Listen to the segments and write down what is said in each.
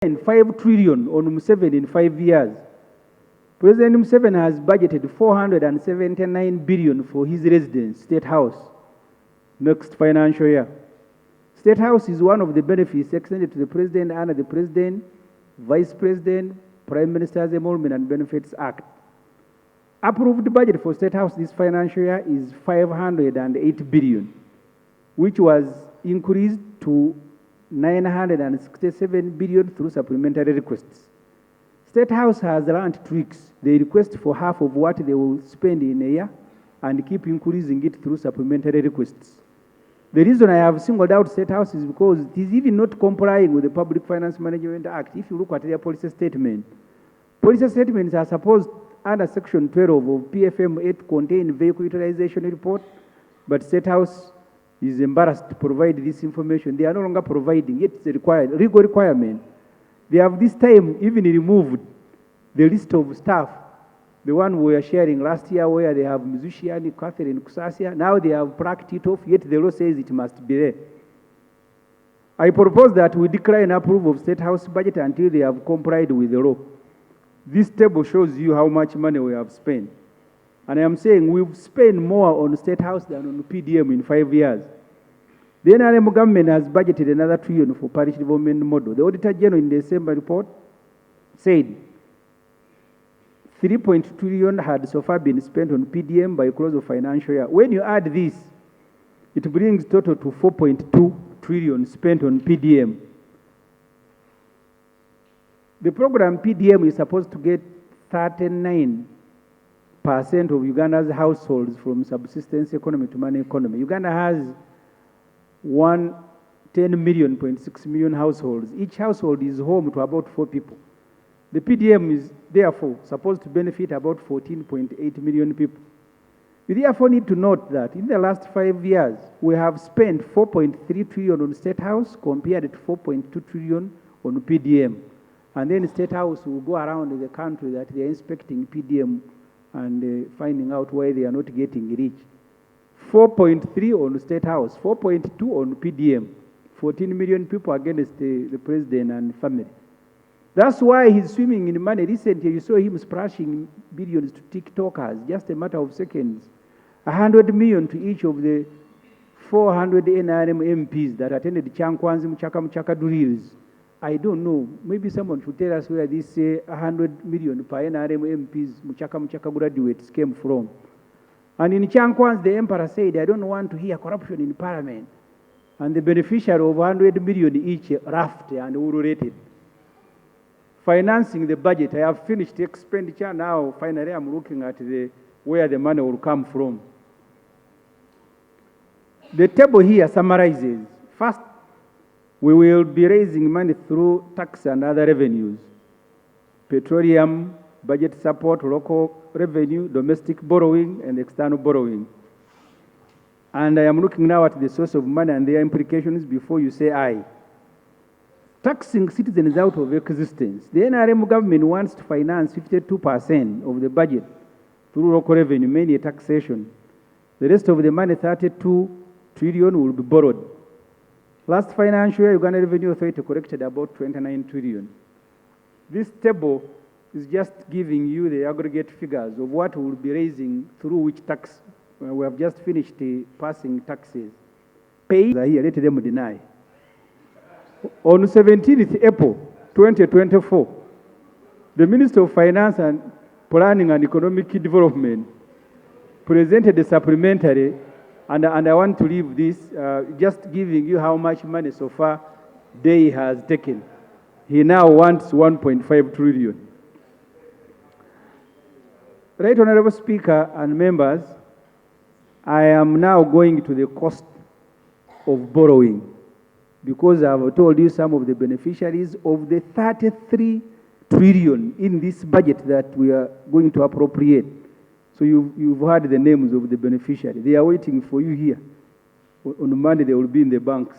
5 trillion on Museveni in 5 years. President Museveni has budgeted 479 billion for his residence, State House, next financial year. State House is one of the benefits extended to the President under the President, Vice President, Prime Minister's Emolument and Benefits Act. Approved budget for State House this financial year is 508 billion, which was increased to 967 billion through supplementary requests. State House has learned tricks. They request for half of what they will spend in a year and keep increasing it through supplementary requests. The reason I have singled out State House is because it is even not complying with the Public Finance Management Act. If you look at their policy statements are supposed under Section 12 of PFM 8 contain vehicle utilization report, but State House is embarrassed to provide this information. They are no longer providing, yet it's a legal requirement. They have this time even removed the list of staff, the one we were sharing last year where they have musician Catherine Kusasia. Now they have plucked it off, yet the law says it must be there. I propose that we decline approval of State House budget until they have complied with the law. This table shows you how much money we have spent. And I am saying we've spent more on State House than on PDM in 5 years. The NRM government has budgeted another $1 trillion for parish development model. The Auditor General in the December report said 3.2 trillion had so far been spent on PDM by close of financial year. When you add this, it brings total to 4.2 trillion spent on PDM. The program PDM is supposed to get 39% of Uganda's households from subsistence economy to money economy. Uganda has 10.6 million households. Each household is home to about 4 people. The PDM is therefore supposed to benefit about 14.8 million people. We therefore need to note that in the last 5 years, we have spent 4.3 trillion on State House compared to 4.2 trillion on PDM. And then State House will go around the country that they are inspecting PDM and finding out why they are not getting rich. 4.3 on State House, 4.2 on PDM, 14 million people against the president and family. That's why he's swimming in money. Recently, you saw him splashing billions to TikTokers, just a matter of seconds. 100 million to each of the 400 NRM MPs that attended Chankwanzi Muchaka drills. I don't know. Maybe someone should tell us where this 100 million per NRM MPs Muchaka graduates came from. And in Chankwanzi, the emperor said, I don't want to hear corruption in parliament. And the beneficiary of 100 million each laughed and urulated. Financing the budget, I have finished the expenditure. Now, finally, I'm looking at where the money will come from. The table here summarizes. First, we will be raising money through tax and other revenues. Petroleum, budget support, local revenue, domestic borrowing, and external borrowing. And I am looking now at the source of money and their implications before you say aye. Taxing citizens out of existence. The NRM government wants to finance 52% of the budget through local revenue, mainly taxation. The rest of the money, 32 trillion, will be borrowed. Last financial year, Uganda Revenue Authority collected about 29 trillion. This table is just giving you the aggregate figures of what we will be raising through which tax. We have just finished passing taxes. Pay here, let them deny. On 17th April 2024, the Minister of Finance and Planning and Economic Development presented a supplementary, and I want to leave this just giving you how much money so far they has taken. He now wants 1.5 trillion. Right, Honorable Speaker and members, I am now going to the cost of borrowing, because I have told you some of the beneficiaries of the 33 trillion in this budget that we are going to appropriate. So you've heard the names of the beneficiaries. They are waiting for you here. On Monday, they will be in the banks.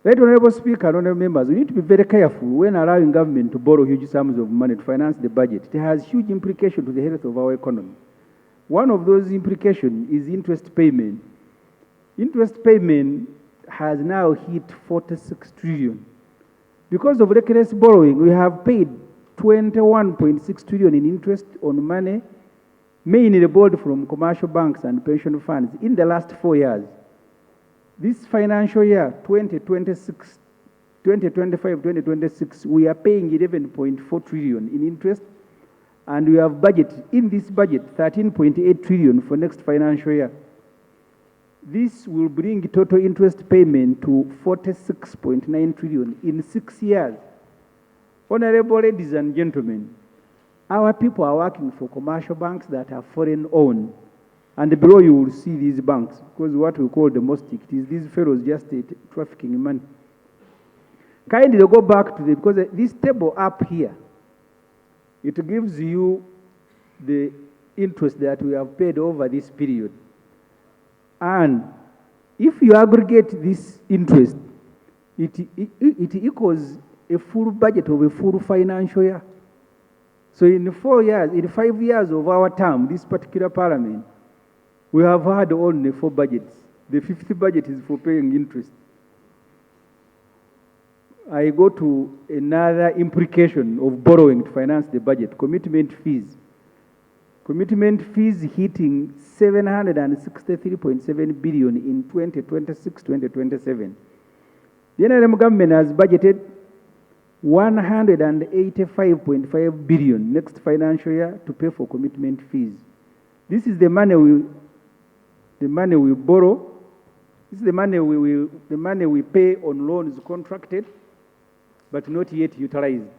Right, Honorable Speaker, honorable members, we need to be very careful when allowing government to borrow huge sums of money to finance the budget. It has huge implications to the health of our economy. One of those implications is interest payment. Interest payment has now hit 46 trillion. Because of reckless borrowing, we have paid 21.6 trillion in interest on money, mainly borrowed from commercial banks and pension funds in the last 4 years. This financial year, 2026, 2025, 2026, we are paying 11.4 trillion in interest, and we have budget, in this budget, 13.8 trillion for next financial year. This will bring total interest payment to 46.9 trillion in 6 years. Honorable ladies and gentlemen, our people are working for commercial banks that are foreign owned. And below you will see these banks, because what we call domestic, it is these fellows just trafficking money. Kindly go back to because this table up here, it gives you the interest that we have paid over this period. And if you aggregate this interest, it equals a full budget of a full financial year. So in 4 years, in 5 years of our term, this particular parliament, we have had only 4 budgets. The 5th budget is for paying interest. I go to another implication of borrowing to finance the budget, commitment fees. Commitment fees hitting 763.7 billion in 2026-2027. The NRM government has budgeted 185.5 billion next financial year to pay for commitment fees. This is the money we borrow. This is the money we pay on loans contracted, but not yet utilized.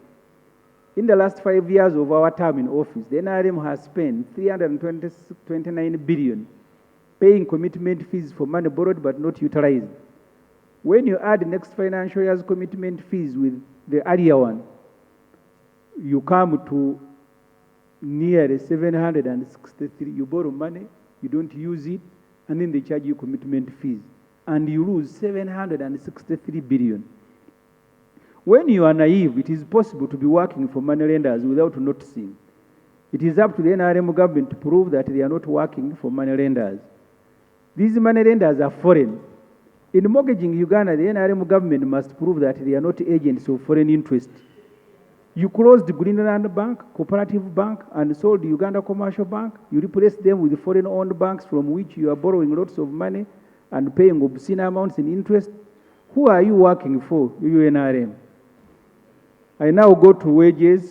In the last 5 years of our term in office, the NRM has spent 329 billion paying commitment fees for money borrowed but not utilized. When you add next financial year's commitment fees with the earlier one, you come to nearly 763. You borrow money, you don't use it, and then they charge you commitment fees, and you lose 763 billion. When you are naive, it is possible to be working for money lenders without noticing. It is up to the NRM government to prove that they are not working for money lenders. These money lenders are foreign. In mortgaging Uganda, the NRM government must prove that they are not agents of foreign interest. You closed Greenland Bank, Cooperative Bank, and sold Uganda Commercial Bank. You replaced them with foreign-owned banks from which you are borrowing lots of money and paying obscene amounts in interest. Who are you working for, you NRM? I now go to wages.